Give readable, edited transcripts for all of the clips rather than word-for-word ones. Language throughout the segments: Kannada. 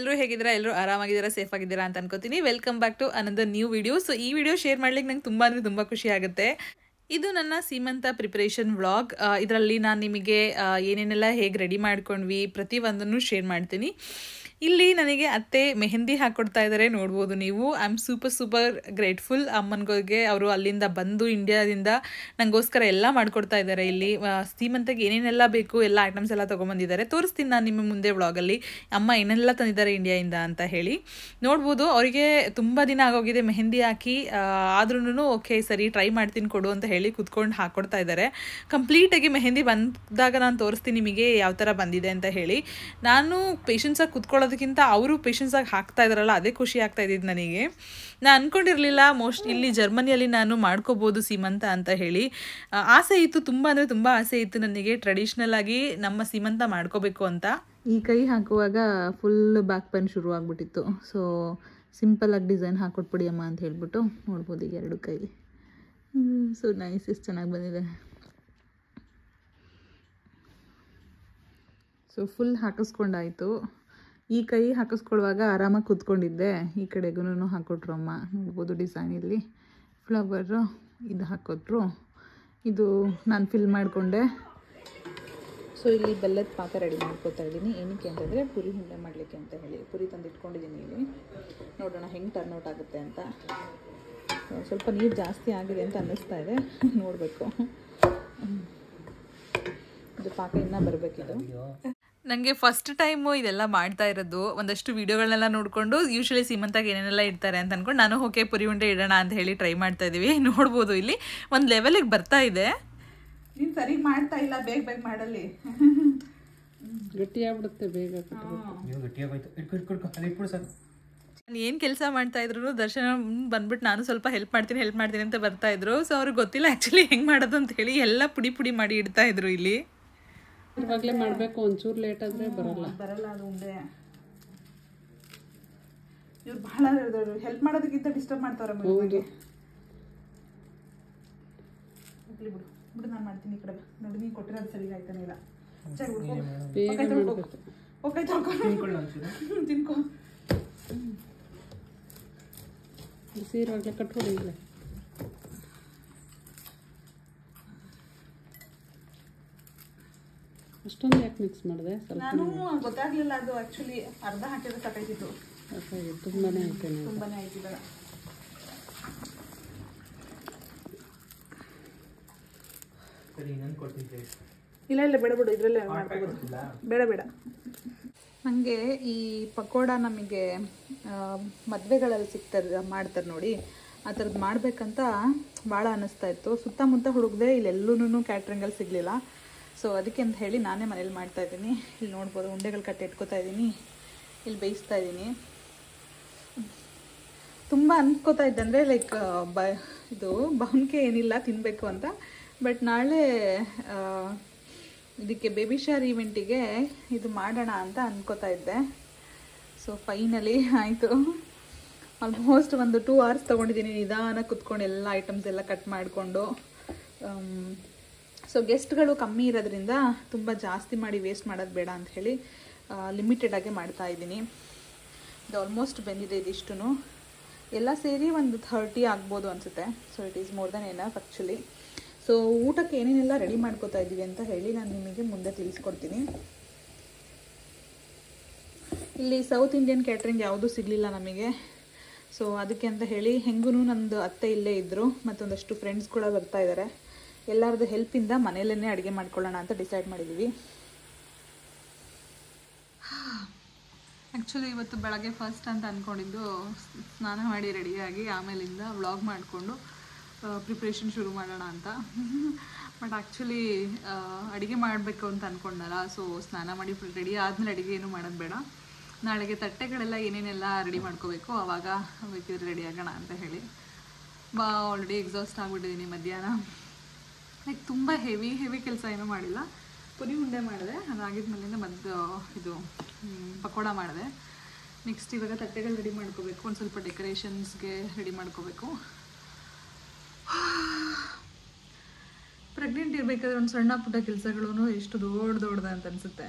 ಎಲ್ಲರೂ ಹೇಗಿದ್ದೀರಾ? ಎಲ್ಲರೂ ಆರಾಮಾಗಿದ್ದೀರಾ, ಸೇಫ್ ಆಗಿದ್ದೀರಾ ಅಂತ ಅನ್ಕೋತೀನಿ. Welcome back to another new video. So ಈ ವಿಡಿಯೋ ಶೇರ್ ಮಾಡ್ಲಿಕ್ಕೆ ನಂಗೆ ತುಂಬ ಖುಷಿ ಆಗುತ್ತೆ. ಇದು ನನ್ನ ಸೀಮಂತ ಪ್ರಿಪರೇಷನ್ ವ್ಲಾಗ್. ಇದರಲ್ಲಿ ನಾನು ನಿಮಗೆ ಏನೇನೆಲ್ಲ ಹೇಗೆ ರೆಡಿ ಮಾಡ್ಕೊಂಡ್ವಿ ಪ್ರತಿಯೊಂದನ್ನು ಶೇರ್ ಮಾಡ್ತೀನಿ. ಇಲ್ಲಿ ನನಗೆ ಅತ್ತೆ ಮೆಹಂದಿ ಹಾಕ್ಕೊಡ್ತಾ ಇದ್ದಾರೆ, ನೋಡ್ಬೋದು ನೀವು. ಐ ಆಮ್ ಸೂಪರ್ ಗ್ರೇಟ್ಫುಲ್ ಅಮ್ಮನಿಗೆ. ಅವರು ಅಲ್ಲಿಂದ ಬಂದು ಇಂಡಿಯಾದಿಂದ ನನಗೋಸ್ಕರ ಎಲ್ಲ ಮಾಡ್ಕೊಡ್ತಾ ಇದ್ದಾರೆ. ಇಲ್ಲಿ ಸೀಮಂತಕ್ಕೆ ಏನೇನೆಲ್ಲ ಬೇಕು ಎಲ್ಲ ಐಟಮ್ಸ್ ಎಲ್ಲ ತೊಗೊಂಬಂದಿದ್ದಾರೆ. ತೋರಿಸ್ತೀನಿ ನಾನು ನಿಮ್ಮ ಮುಂದೆ ವ್ಲಾಗಲ್ಲಿ ಅಮ್ಮ ಏನೆಲ್ಲ ತಂದಿದ್ದಾರೆ ಇಂಡಿಯಾಯಿಂದ ಅಂತ ಹೇಳಿ. ನೋಡ್ಬೋದು ಅವರಿಗೆ ತುಂಬ ದಿನ ಆಗೋಗಿದೆ ಮೆಹಂದಿ ಹಾಕಿ, ಆದ್ರೂ ಓಕೆ ಸರಿ ಟ್ರೈ ಮಾಡ್ತೀನಿ ಕೊಡು ಅಂತ ಹೇಳಿ ಕುತ್ಕೊಂಡು ಹಾಕ್ಕೊಡ್ತಾ ಇದ್ದಾರೆ. ಕಂಪ್ಲೀಟಾಗಿ ಮೆಹಂದಿ ಬಂದಾಗ ನಾನು ತೋರಿಸ್ತೀನಿ ನಿಮಗೆ ಯಾವ ಥರ ಬಂದಿದೆ ಅಂತ ಹೇಳಿ. ನಾನು ಪೇಷನ್ಸಾಗಿ ಕುತ್ಕೊಳ್ಳೋದಕ್ಕಿಂತ ಅವರು ಪೇಷನ್ಸಾಗಿ ಹಾಕ್ತಾ ಇದ್ದಾರಲ್ಲ, ಅದೇ ಖುಷಿ ಆಗ್ತಾ ಇದ್ದಿದ್ದು ನನಗೆ. ನಾನು ಅಂದ್ಕೊಂಡಿರಲಿಲ್ಲ ಇಲ್ಲಿ ಜರ್ಮನಿಯಲ್ಲಿ ನಾನು ಮಾಡ್ಕೋಬೋದು ಸೀಮಂತ ಅಂತ ಹೇಳಿ. ಆಸೆ ಇತ್ತು, ತುಂಬ ಆಸೆ ಇತ್ತು ನನಗೆ ಟ್ರೆಡಿಷ್ನಲ್ ಆಗಿ ನಮ್ಮ ಸೀಮಂತ ಮಾಡ್ಕೋಬೇಕು ಅಂತ. ಈ ಕೈ ಹಾಕುವಾಗ ಫುಲ್ ಬ್ಯಾಕ್ ಪೇನ್ ಶುರು ಆಗ್ಬಿಟ್ಟಿತ್ತು. ಸೊ ಸಿಂಪಲಾಗಿ ಡಿಸೈನ್ ಹಾಕ್ಕೊಟ್ಬಿಡಿ ಅಮ್ಮ ಅಂತ ಹೇಳ್ಬಿಟ್ಟು, ನೋಡ್ಬೋದು ಈಗ ಎರಡು ಕೈ. ಸೊ ನೈಸ್, ಎಷ್ಟು ಚೆನ್ನಾಗಿ ಬಂದಿದೆ. ಸೊ ಫುಲ್ ಹಾಕಿಸ್ಕೊಂಡಾಯಿತು. ಈ ಕೈ ಹಾಕಿಸ್ಕೊಳ್ಳುವಾಗ ಆರಾಮಾಗಿ ಕೂತ್ಕೊಂಡಿದ್ದೆ. ಈ ಕಡೆಗೂ ಹಾಕ್ಕೊಟ್ರು ಅಮ್ಮ, ನೋಡ್ಬೋದು ಡಿಸೈನ್ ಇಲ್ಲಿ ಫ್ಲವರು ಇದು ಹಾಕ್ಕೊಟ್ರು. ಇದು ನಾನು ಫಿಲ್ ಮಾಡಿಕೊಂಡೆ. ಸೊ ಇಲ್ಲಿ ಬೆಲ್ಲದ ಪಾಕ ರೆಡಿ ಮಾಡ್ಕೊತಾ ಇದ್ದೀನಿ. ಏನಕ್ಕೆ ಅಂತಂದರೆ ಪುರಿ ಉಂಡೆ ಮಾಡಲಿಕ್ಕೆ ಅಂತ ಹೇಳಿ. ಪುರಿ ತಂದು ಇಟ್ಕೊಂಡಿದ್ದೀನಿ ಇಲ್ಲಿ, ನೋಡೋಣ ಹೆಂಗೆ ಟರ್ನ್ಔಟ್ ಆಗುತ್ತೆ ಅಂತ. ಸ್ವಲ್ಪ ನೀರು ಜಾಸ್ತಿ ಆಗಿದೆ ಅಂತ ಅನ್ನಿಸ್ತಾ ಇದೆ, ನೋಡಬೇಕು. ಇದು ಪಾಕ ಇನ್ನೂ ಬರಬೇಕಿದು. ನನಗೆ ಫಸ್ಟ್ ಟೈಮು ಇದೆಲ್ಲ ಮಾಡ್ತಾ ಇರೋದು. ಒಂದಷ್ಟು ವೀಡಿಯೋಗಳನ್ನೆಲ್ಲ ನೋಡಿಕೊಂಡು ಯೂಶ್ವಲಿ ಸೀಮಂತಾಗ ಏನೇನೆಲ್ಲ ಇಡ್ತಾರೆ ಅಂತ ಅಂದ್ಕೊಂಡು ನಾನು ಓಕೆ ಪುರಿ ಉಂಡೆ ಇಡೋಣ ಅಂತ ಹೇಳಿ ಟ್ರೈ ಮಾಡ್ತಾ ಇದ್ದೀವಿ. ನೋಡ್ಬೋದು ಇಲ್ಲಿ ಒಂದು ಲೆವೆಲಿಗೆ ಬರ್ತಾ ಇದೆ. ನೀನು ಸರಿ ಮಾಡ್ತಾ ಇಲ್ಲ, ಬೇಗ ಮಾಡಲಿ. ಗಟ್ಟಿಯಾಗ್ಬಿಡುತ್ತೆ ಬೇಗ. ನಾನು ಏನು ಕೆಲಸ ಮಾಡ್ತಾ ಇದ್ರು ದರ್ಶನ ಬಂದ್ಬಿಟ್ಟು ನಾನು ಸ್ವಲ್ಪ ಹೆಲ್ಪ್ ಮಾಡ್ತೀನಿ ಅಂತ ಬರ್ತಾ ಇದ್ರು. ಸೊ ಅವ್ರಿಗೆ ಗೊತ್ತಿಲ್ಲ ಆ್ಯಕ್ಚುಲಿ ಹೆಂಗೆ ಮಾಡೋದು ಅಂತ ಹೇಳಿ ಎಲ್ಲ ಪುಡಿ ಮಾಡಿ ಇಡ್ತಾ ಇದ್ರು ಇಲ್ಲಿ. ಇವಾಗಲೇ ಮಾಡಬೇಕು, ಒಂಚೂರು ಲೇಟ್ ಆದರೆ ಬರಲ್ಲ ಅದು ಉಂಡೆ. ಇವ್ರು ಬಹಳ ಹೆಲ್ಪ್ ಮಾಡೋದಕ್ಕಿಂತ ಡಿಸ್ಟರ್ಬ್ ಮಾಡ್ತಾವ್ರೆ. ಹೌದು, ಬಿಡು ನಾನು ಮಾಡ್ತೀನಿ. ಈ ಕಡೆ ನೋಡಿ, ನೀನು ಕೊಟ್ಟಿರೋದು ಸರಿ ಆಯ್ತಾನೆ ಇಲ್ಲ. ತಿನ್ಕೊ. ಸೀರಾಗಲೇ ಕಟ್ಕೊಡಿ. ಇಲ್ಲ ಅಷ್ಟೊಂದು ಯಾಕೆ ಮಿಕ್ಸ್ ಮಾಡಿದೆ? ನಾನು ಗೊತ್ತಾಗ್ಲಿಲ್ಲ, ಅದು ಆ್ಯಕ್ಚುಲಿ ಅರ್ಧ ಹಾಕಿದ್ರೆ ಸಾಕಾಯ್ತಿತ್ತು. ತುಂಬಾನೇ ಆಯ್ತು, ತುಂಬಾನೇ ಆಯ್ತಿಲ್ಲ. ಇಲ್ಲ ಬೇಡ, ಇದರಲ್ಲೇ ಮಾಡ್ಕೋಬೋದು. ಬೇಡ. ನನಗೆ ಈ ಪಕೋಡ ನಮಗೆ ಮದುವೆಗಳಲ್ಲಿ ಮಾಡ್ತಾರೆ ನೋಡಿ, ಆ ಥರದ್ದು ಮಾಡಬೇಕಂತ ಭಾಳ ಅನ್ನಿಸ್ತಾ ಇತ್ತು. ಸುತ್ತಮುತ್ತ ಹುಡುಗದೆ ಇಲ್ಲೆಲ್ಲೂ ಕ್ಯಾಟ್ರಿಂಗಲ್ಲಿ ಸಿಗಲಿಲ್ಲ. ಸೊ ಅದಕ್ಕೆ ಅಂತ ಹೇಳಿ ನಾನೇ ಮನೇಲಿ ಮಾಡ್ತಾಯಿದ್ದೀನಿ. ಇಲ್ಲಿ ನೋಡ್ಬೋದು ಉಂಡೆಗಳು ಕಟ್ಟಿ ಇಟ್ಕೋತಾ ಇದ್ದೀನಿ, ಇಲ್ಲಿ ಬೇಯಿಸ್ತಾ ಇದ್ದೀನಿ. ತುಂಬ ಅನ್ಕೋತಾ ಇದ್ದಂದರೆ ಲೈಕ್ ಇದು ಭಾವನಿಕೆ ಏನಿಲ್ಲ ತಿನ್ನಬೇಕು ಅಂತ. ಬಟ್ ನಾಳೆ ಇದಕ್ಕೆ ಬೇಬಿ ಶಾರ್ ಈವೆಂಟಿಗೆ ಇದು ಮಾಡೋಣ ಅಂತ ಅನ್ಕೋತಾ ಇದ್ದೆ. ಸೊ ಫೈನಲಿ ಆಯಿತು. ಆಲ್ಮೋಸ್ಟ್ ಒಂದು 2 hours ತೊಗೊಂಡಿದ್ದೀನಿ ನಿಧಾನ ಕುತ್ಕೊಂಡು ಎಲ್ಲ ಐಟಮ್ಸ್ ಎಲ್ಲ ಕಟ್ ಮಾಡಿಕೊಂಡು. ಸೊ ಗೆಸ್ಟ್ಗಳು ಕಮ್ಮಿ ಇರೋದ್ರಿಂದ ತುಂಬ ಜಾಸ್ತಿ ಮಾಡಿ ವೇಸ್ಟ್ ಮಾಡೋದು ಬೇಡ ಅಂತ ಹೇಳಿ ಲಿಮಿಟೆಡಾಗೆ ಮಾಡ್ತಾಯಿದ್ದೀನಿ. ಇದು ಆಲ್ಮೋಸ್ಟ್ ಬಂದಿದೆ. ಇದಿಷ್ಟು ಎಲ್ಲ ಸೇರಿ ಒಂದು 30 ಆಗ್ಬೋದು ಅನಿಸುತ್ತೆ. So it is more than enough actually. So ಊಟಕ್ಕೆ ಏನೇನೆಲ್ಲ ರೆಡಿ ಮಾಡ್ಕೋತಾ ಇದ್ದೀವಿ ಅಂತ ಹೇಳಿ ನಾನು ನಿಮಗೆ ಮುಂದೆ ತಿಳಿಸ್ಕೊಡ್ತೀನಿ. ಇಲ್ಲಿ ಸೌತ್ ಇಂಡಿಯನ್ ಕ್ಯಾಟ್ರಿಂಗ್ ಯಾವುದೂ ಸಿಗಲಿಲ್ಲ ನಮಗೆ. ಸೊ ಅದಕ್ಕೆ ಅಂತ ಹೇಳಿ ಹೆಂಗೂ ನಂದು ಅತ್ತೆ ಇಲ್ಲೇ ಇದ್ದರು, ಮತ್ತೊಂದಷ್ಟು ಫ್ರೆಂಡ್ಸ್ ಕೂಡ ಬರ್ತಾ ಇದ್ದಾರೆ. ಎಲ್ಲರದ್ದು ಹೆಲ್ಪಿಂದ ಮನೆಯಲ್ಲೇ ಅಡುಗೆ ಮಾಡ್ಕೊಳ್ಳೋಣ ಅಂತ ಡಿಸೈಡ್ ಮಾಡಿದ್ದೀವಿ. ಆ್ಯಕ್ಚುಲಿ ಇವತ್ತು ಬೆಳಗ್ಗೆ ಫಸ್ಟ್ ಅಂತ ಅಂದ್ಕೊಂಡಿದ್ದು ಸ್ನಾನ ಮಾಡಿ ರೆಡಿಯಾಗಿ ಆಮೇಲಿಂದ ವ್ಲಾಗ್ ಮಾಡಿಕೊಂಡು ಪ್ರಿಪ್ರೇಷನ್ ಶುರು ಮಾಡೋಣ ಅಂತ. ಬಟ್ ಆ್ಯಕ್ಚುಲಿ ಅಡುಗೆ ಮಾಡಬೇಕು ಅಂತ ಅಂದ್ಕೊಂಡಲ್ಲ. ಸೊ ಸ್ನಾನ ಮಾಡಿ ರೆಡಿ ಆದಮೇಲೆ ಅಡುಗೆ ಏನು ಮಾಡೋದು ಬೇಡ, ನಾಳೆಗೆ ತಟ್ಟೆಗಳೆಲ್ಲ ಏನೇನೆಲ್ಲ ರೆಡಿ ಮಾಡ್ಕೋಬೇಕು ಆವಾಗ ಬೇಕಿದ್ರೆ ರೆಡಿ ಆಗೋಣ ಅಂತ ಹೇಳಿ. ಆಲ್ರೆಡಿ ಎಕ್ಸಾಸ್ಟ್ ಆಗಿಬಿಟ್ಟಿದ್ದೀನಿ ಮಧ್ಯಾಹ್ನ. ಲೈಕ್ ತುಂಬ ಹೆವಿ ಕೆಲಸ ಏನೂ ಮಾಡಿಲ್ಲ. ಪುರಿ ಉಂಡೆ ಮಾಡಿದೆ, ಅದಾಗಿದ್ಮೇಲಿಂದ ಇದು ಪಕೋಡ ಮಾಡಿದೆ. ನೆಕ್ಸ್ಟ್ ಇವಾಗ ತಟ್ಟೆಗಳು ರೆಡಿ ಮಾಡ್ಕೋಬೇಕು, ಒಂದು ಸ್ವಲ್ಪ ಡೆಕೋರೇಷನ್ಸ್ಗೆ ರೆಡಿ ಮಾಡ್ಕೋಬೇಕು. ಪ್ರೆಗ್ನೆಂಟ್ ಇರಬೇಕಾದ್ರೆ ಒಂದು ಸಣ್ಣ ಪುಟ್ಟ ಕೆಲಸಗಳೂ ಎಷ್ಟು ದೊಡ್ಡದ ಅಂತ ಅನಿಸುತ್ತೆ.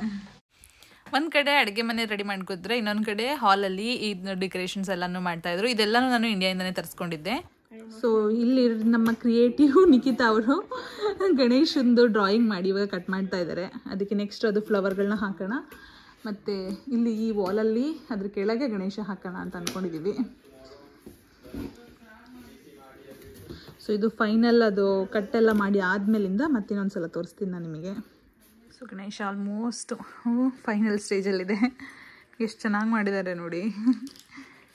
ಒಂದು ಕಡೆ ಅಡುಗೆ ಮನೆ ರೆಡಿ ಮಾಡ್ಕೊದ್ರೆ ಇನ್ನೊಂದು ಕಡೆ ಹಾಲಲ್ಲಿ ಈ ಡೆಕೋರೇಷನ್ಸ್ ಎಲ್ಲನೂ ಮಾಡ್ತಾಯಿದ್ರು. ಇದೆಲ್ಲನೂ ನಾನು ಇಂಡಿಯಾಯಿಂದನೇ ತರಿಸ್ಕೊಂಡಿದ್ದೆ. ಸೊ ಇಲ್ಲಿ ನಮ್ಮ ಕ್ರಿಯೇಟಿವ್ ನಿಖಿತಾ ಅವರು ಗಣೇಶಂದು ಡ್ರಾಯಿಂಗ್ ಮಾಡಿ ಇವಾಗ ಕಟ್ ಮಾಡ್ತಾ ಇದ್ದಾರೆ. ಅದಕ್ಕೆ ನೆಕ್ಸ್ಟ್ ಅದು ಫ್ಲವರ್ಗಳನ್ನ ಹಾಕೋಣ, ಮತ್ತು ಇಲ್ಲಿ ಈ ವಾಲಲ್ಲಿ ಅದ್ರ ಕೆಳಗೆ ಗಣೇಶ ಹಾಕೋಣ ಅಂತ ಅಂದ್ಕೊಂಡಿದ್ದೀವಿ. ಸೊ ಇದು ಫೈನಲ್ ಅದು ಕಟ್ಟೆಲ್ಲ ಮಾಡಿ ಆದಮೇಲಿಂದ ಮತ್ತಿನ್ನೊಂದು ಸಲ ತೋರಿಸ್ತೀನಿ ನಾನು ನಿಮಗೆ. ಸೊ ಗಣೇಶ ಆಲ್ಮೋಸ್ಟ್ ಫೈನಲ್ ಸ್ಟೇಜಲ್ಲಿದೆ. ಎಷ್ಟು ಚೆನ್ನಾಗಿ ಮಾಡಿದ್ದಾರೆ ನೋಡಿ.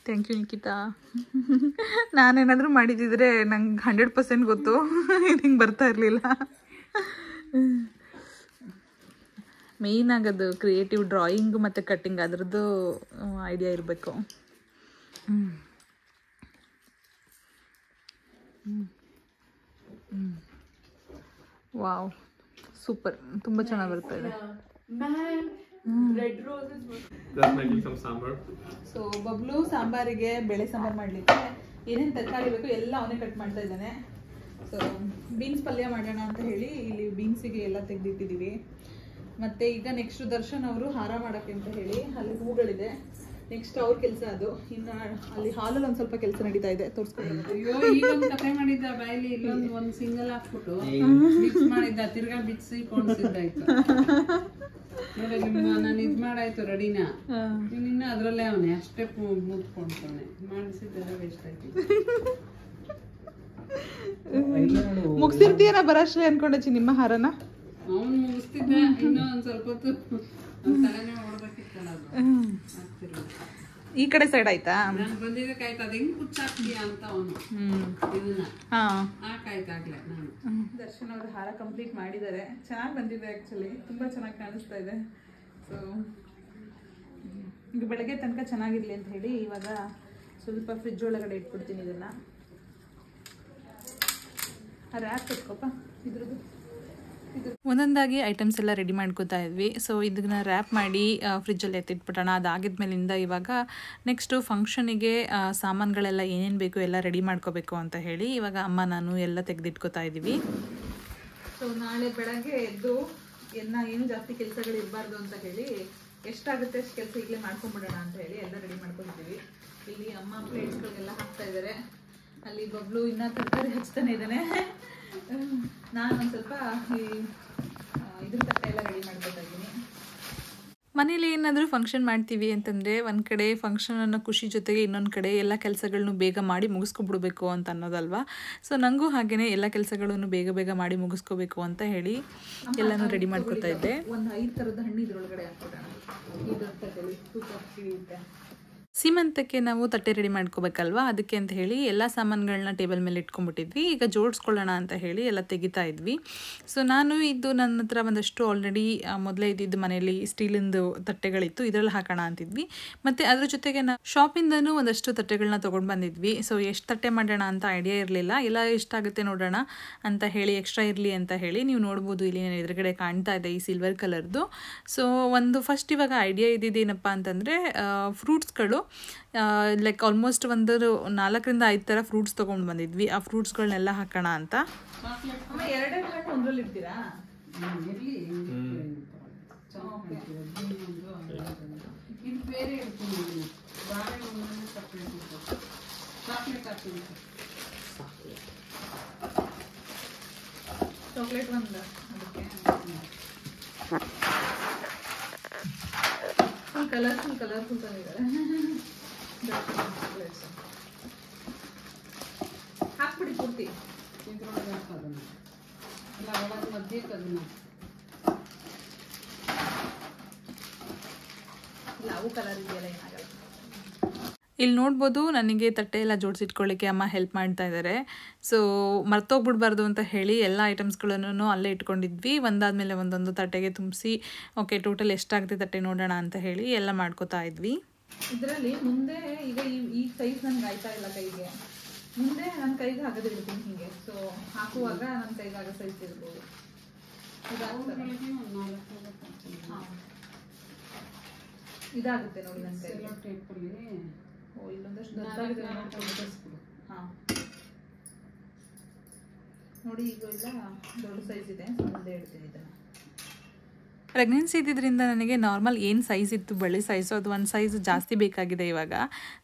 Thank you Nikhita. ನಾನೇನಾದರೂ ಮಾಡಿದ್ದಿದ್ರೆ ನಂಗೆ 100% ಗೊತ್ತು, ಹಿಂಗೆ ಬರ್ತಾ ಇರಲಿಲ್ಲ. ಮೇಯ್ನ್ ಆಗೋದು ಕ್ರಿಯೇಟಿವ್ ಡ್ರಾಯಿಂಗ್ ಮತ್ತು ಕಟ್ಟಿಂಗ್ ಅದರದ್ದು ಐಡಿಯಾ ಇರಬೇಕು. ವಾವ್, ಸೂಪರ್, ತುಂಬ ಚೆನ್ನಾಗಿ ಬರ್ತಾ ಇದೆ. ಸೊ ಬಬ್ಲು ಸಾಂಬಾರಿಗೆ ಬೇಳೆ ಸಾಂಬಾರು ಮಾಡಲಿಕ್ಕೆ ಏನೇನು ತರಕಾರಿ ಬೇಕು ಎಲ್ಲ ಅವನೇ ಕಟ್ ಮಾಡ್ತಾ ಇದ್ದಾನೆ. ಸೊ ಬೀನ್ಸ್ ಪಲ್ಯ ಮಾಡೋಣ ಅಂತ ಹೇಳಿ ಇಲ್ಲಿ ಬೀನ್ಸಿಗೆ ಎಲ್ಲ ತೆಗೆದಿಟ್ಟಿದ್ದೀವಿ. ಮತ್ತು ಈಗ ನೆಕ್ಸ್ಟ್ ದರ್ಶನ್ ಅವರು ಹಾರ ಮಾಡೋಕ್ಕೆ ಅಂತ ಹೇಳಿ ಅಲ್ಲಿ ಹೂಗಳಿದೆ. ನೆಕ್ಸ್ಟ್ ಅವ್ರ ಕೆಲಸ ಅದು. ಇನ್ನು ಅಲ್ಲಿ ಹಾಲಲ್ಲಿ ಒಂದು ಸ್ವಲ್ಪ ಕೆಲಸ ನಡೀತಾ ಇದೆ, ತೋರಿಸ್ಕೊಂಡು. ಅಯ್ಯೋ ಈಗೊಂದು ಕತೆ ಮಾಡಿದ್ದ ಬಾಯಲ್ಲಿ ಇಲ್ಲೊಂದು ಸಿಂಗಲ್ ಹಾಕ್ಬಿಟ್ಟು ಮಿಕ್ಸ್ ಮಾಡಿದ್ದ, ತಿರ್ಗಾ ಬಿಡಿಸಿ ಕೊಂಡ್ಸಿದ್ದಾಯ್ತು ನೋಡಿ. ನಾನು ಇದು ಮಾಡಾಯ್ತು ರೆಡಿನ, ಇನ್ನು ಅದರಲ್ಲೇ ಅವನೇ ಅಷ್ಟೇ ಮುಗ್ಕೊಂಡ್ತಾನೆ. ಮಾಡಿಸಿದ್ದೆಲ್ಲ ವೇಸ್ಟ್ ಆಯ್ತು. ಮುಗಿಸಿರ್ತೀಯನ ಬರೋಷ್ಟೇ ಅನ್ಕೊಂಡಚ್ಚಿ ನಿಮ್ಮ ಹಾರನ. ಅವನು ಮುಗಿಸ್ತಿದ್ದ, ಇನ್ನೂ ಒಂದು ಸ್ವಲ್ಪ ಹೊತ್ತು ತಲೆನೇ ಹೊಡ್ಬೇಕಿತ್ತಲ್ಲ ಅದು ಆಗ್ತಿರ್ಲಿಲ್ಲ. ಈ ಕಡೆ ಸೈಡ್ ಆಯ್ತಾ? ನಾನು ಬಂದಿದ್ದಕ್ಕಾಯ್ತು, ಅದು ಹೆಂಗ್ ಕುಚ್ಚಾಕ್ತೀಯ ಅಂತ ಅವನು ಇದನ್ನ ಹಾಕಾಯ್ತಾಗ್ಲೇ. ನಾನು ದರ್ಶನ್ ಅವರು ಹಾರ ಕಂಪ್ಲೀಟ್ ಮಾಡಿದ್ದಾರೆ. ಚೆನ್ನಾಗಿ ಬಂದಿದೆ, ಆ್ಯಕ್ಚುಲಿ ತುಂಬ ಚೆನ್ನಾಗಿ ಕಾಣಿಸ್ತಾ ಇದೆ. ಸೊ ಈಗ ಬೆಳಗ್ಗೆ ತನಕ ಚೆನ್ನಾಗಿರಲಿ ಅಂತ ಹೇಳಿ ಇವಾಗ ಸ್ವಲ್ಪ ಫ್ರಿಜ್ ಒಳಗಡೆ ಇಟ್ಬಿಡ್ತೀನಿ ಇದನ್ನು. ರ್ಯಾಪ್ ಇಟ್ಕೊಪ್ಪ ಇದ್ರದ್ದು. ಒಂದೊಂದಾಗಿ ಐಟಮ್ಸ್ ಎಲ್ಲ ರೆಡಿ ಮಾಡ್ಕೋತಾ ಇದ್ವಿ. ಸೊ ಇದನ್ನ ರ್ಯಾಪ್ ಮಾಡಿ ಫ್ರಿಜ್ಜಲ್ಲಿ ಎತ್ತಿಟ್ಬಿಟ್ಟೋಣ. ಅದಾಗಿದ್ಮೇಲಿಂದ ಇವಾಗ ನೆಕ್ಸ್ಟು ಫಂಕ್ಷನಿಗೆ ಸಾಮಾನುಗಳೆಲ್ಲ ಏನೇನು ಬೇಕು ಎಲ್ಲ ರೆಡಿ ಮಾಡ್ಕೋಬೇಕು ಅಂತ ಹೇಳಿ ಇವಾಗ ಅಮ್ಮ ನಾನು ಎಲ್ಲ ತೆಗೆದಿಟ್ಕೋತಾ ಇದ್ದೀವಿ. ಸೊ ನಾಳೆ ಬೆಳಗ್ಗೆ ಎದ್ದು ಏನು ಜಾಸ್ತಿ ಕೆಲಸಗಳು ಇರಬಾರ್ದು ಅಂತ ಹೇಳಿ ಎಷ್ಟಾಗುತ್ತೆ ಅಷ್ಟು ಕೆಲಸ ಈಗಲೇ ಮಾಡ್ಕೊಂಡ್ಬಿಡೋಣ ಅಂತ ಹೇಳಿ ಎಲ್ಲ ರೆಡಿ ಮಾಡ್ಕೊಂಡಿದ್ದೀವಿ. ಇಲ್ಲಿ ಅಮ್ಮ ಪ್ಲೇಟ್ಸ್ಗಳಿಗೆಲ್ಲ ಹಾಕ್ತಾ ಇದ್ದಾರೆ. ಅಲ್ಲಿ ಬಬ್ಲು ಇನ್ನೂ ತರಕಾರಿ ಹಚ್ತಾನೆ ಇದ್ದಾನೆ. ನಾನು ಒಂದು ಸ್ವಲ್ಪ ಇದ್ರ ತಟ್ಟೆ ಎಲ್ಲ ರೆಡಿ ಮಾಡ್ಕೊತಾ ಇದ್ದೀನಿ. ಮನೇಲಿ ಏನಾದರೂ ಫಂಕ್ಷನ್ ಮಾಡ್ತೀವಿ ಅಂತಂದರೆ ಒಂದು ಕಡೆ ಫಂಕ್ಷನ್ ಅನ್ನೋ ಖುಷಿ ಜೊತೆಗೆ ಇನ್ನೊಂದು ಕಡೆ ಎಲ್ಲ ಕೆಲಸಗಳನ್ನು ಬೇಗ ಮಾಡಿ ಮುಗಿಸ್ಕೊಬಿಡ್ಬೇಕು ಅಂತ ಅನ್ನೋದಲ್ವಾ. ಸೊ ನನಗೂ ಹಾಗೆಯೇ ಎಲ್ಲ ಕೆಲಸಗಳನ್ನು ಬೇಗ ಬೇಗ ಮಾಡಿ ಮುಗಿಸ್ಕೋಬೇಕು ಅಂತ ಹೇಳಿ ಎಲ್ಲನೂ ರೆಡಿ ಮಾಡ್ಕೊತಾ ಇದ್ದೆ. ಒಂದು 5 ಥರದ ಹಣ್ಣು ಇದ್ರೊಳಗಡೆ ಹಾಕ್ಬಿಡೋಣ. ಇದ್ರ ತಟ್ಟೆಲಿ ಸೂಪರ್ ಹಿಡಿಯುತ್ತೆ. ಸೀಮಂತಕ್ಕೆ ನಾವು ತಟ್ಟೆ ರೆಡಿ ಮಾಡ್ಕೋಬೇಕಲ್ವಾ, ಅದಕ್ಕೆ ಅಂತ ಹೇಳಿ ಎಲ್ಲ ಸಾಮಾನುಗಳನ್ನ ಟೇಬಲ್ ಮೇಲೆ ಇಟ್ಕೊಂಡ್ಬಿಟ್ಟಿದ್ವಿ. ಈಗ ಜೋಡಿಸ್ಕೊಳ್ಳೋಣ ಅಂತ ಹೇಳಿ ಎಲ್ಲ ತೆಗಿತಾ ಇದ್ವಿ. ಸೊ ನಾನು ಇದು ನನ್ನ ಹತ್ರ ಒಂದಷ್ಟು ಆಲ್ರೆಡಿ ಮೊದಲೇ ಇದ್ದಿದ್ದು ಮನೆಯಲ್ಲಿ ಸ್ಟೀಲಿಂದು ತಟ್ಟೆಗಳಿತ್ತು, ಇದರಲ್ಲಿ ಹಾಕೋಣ ಅಂತಿದ್ವಿ. ಮತ್ತು ಅದ್ರ ಜೊತೆಗೆ ನಾವು ಶಾಪಿಂದನೂ ಒಂದಷ್ಟು ತಟ್ಟೆಗಳನ್ನ ತೊಗೊಂಡು ಬಂದಿದ್ವಿ. ಸೊ ಎಷ್ಟು ತಟ್ಟೆ ಮಾಡೋಣ ಅಂತ ಐಡಿಯಾ ಇರಲಿಲ್ಲ. ಎಲ್ಲ ಎಷ್ಟಾಗುತ್ತೆ ನೋಡೋಣ ಅಂತ ಹೇಳಿ ಎಕ್ಸ್ಟ್ರಾ ಇರಲಿ ಅಂತ ಹೇಳಿ ನೀವು ನೋಡ್ಬೋದು ಇಲ್ಲಿ ನಾನು ಎದುರುಗಡೆ ಕಾಣ್ತಾ ಇದೆ ಈ ಸಿಲ್ವರ್ ಕಲರ್ದು. ಸೊ ಒಂದು ಫಸ್ಟ್ ಇವಾಗ ಐಡಿಯಾ ಇದ್ದಿದ್ದೇನಪ್ಪ ಅಂತಂದರೆ ಫ್ರೂಟ್ಸ್ಗಳು ಲೈಕ್ ಆಲ್ಮೋಸ್ಟ್ ಒಂದು 4ರಿಂದ 5 ಥರ ಫ್ರೂಟ್ಸ್ ತೊಗೊಂಡು ಬಂದಿದ್ವಿ. ಆ ಫ್ರೂಟ್ಸ್ಗಳನ್ನೆಲ್ಲ ಹಾಕೋಣ ಅಂತ. ಒಂದ್ರಲ್ಲಿ ಇಡ್ತೀರಾ? ಚಾಕ್ಲೇಟ್ ಒಂದು ಕಲರ್ಫುಲ್ ತಂದಿದ್ದಾರೆ. ಹಾಕ್ಬಿಡಿ ಪೂರ್ತಿ ಇದ್ರೊಳಗೆ ಹಾಕೋದನ್ನ ಇಲ್ಲ ಒಳಗೆ ಮಧ್ಯಕ್ಕೆ ಅದನ್ನ ಇಲ್ಲ, ಅವು ಕಲರ್ ಇದೆಯಲ್ಲ ಏನಾಗಲ್ಲ. ಇಲ್ಲಿ ನೋಡ್ಬೋದು ನನಗೆ ತಟ್ಟೆ ಎಲ್ಲ ಜೋಡಿಸಿಟ್ಕೊಳ್ಳಿಕ್ಕೆ ಅಮ್ಮ ಹೆಲ್ಪ್ ಮಾಡ್ತಾ ಇದ್ದಾರೆ. ಸೊ ಮರ್ತೋಗ್ಬಿಡ್ಬಾರ್ದು ಅಂತ ಹೇಳಿ ಎಲ್ಲ ಐಟಮ್ಸ್ಗಳನ್ನು ಅಲ್ಲೇ ಇಟ್ಕೊಂಡಿದ್ವಿ. ಒಂದಾದಮೇಲೆ ಒಂದೊಂದು ತಟ್ಟೆಗೆ ತುಂಬಿಸಿ ಓಕೆ ಟೋಟಲ್ ಎಷ್ಟಾಗುತ್ತೆ ತಟ್ಟೆ ನೋಡೋಣ ಅಂತ ಹೇಳಿ ಎಲ್ಲ ಮಾಡ್ಕೋತಾ ಇದ್ವಿ. ಇದರಲ್ಲಿ ಮುಂದೆ ಈಗ ಈ ಸೈಜ್ ನನಗೆ ಆಯ್ತಾ ಇಲ್ಲ ಕೈಗೆ, ಮುಂದೆ ನನ್ನ ಕೈಗೆ ಹಾಕೋದಿರ್ತೀನಿ ಹೀಗೆ. ಸೊ ಹಾಕುವಾಗ ನನ್ನ ಕೈಗೆ ಆಗೋ ಸೈಜ್ ಇರ್ಬೋದು. ಇದಾಗುತ್ತೆ ನೋಡಿ ನನ್ನ ಕೈಗೆ. ಟೇಪಲ್ಲಿ ಓ ಇಲ್ಲೊಂದಷ್ಟು ದೊಡ್ಡದಾಗಿದೆ. ಹಾಂ ನೋಡಿ ಈಗ ಇಲ್ಲ ದೊಡ್ಡ ಸೈಜ್ ಇದೆ. ಸೊ ಮುಂದೆ ಇಡ್ತೀನಿ ಇದನ್ನು. ಪ್ರೆಗ್ನೆನ್ಸಿ ಇದ್ದಿದ್ದರಿಂದ ನನಗೆ ನಾರ್ಮಲ್ ಏನು ಸೈಜ್ ಇತ್ತು ಬಳೆ ಸೈಜು ಅದು ಒಂದು ಸೈಜ್ ಜಾಸ್ತಿ ಬೇಕಾಗಿದೆ ಇವಾಗ.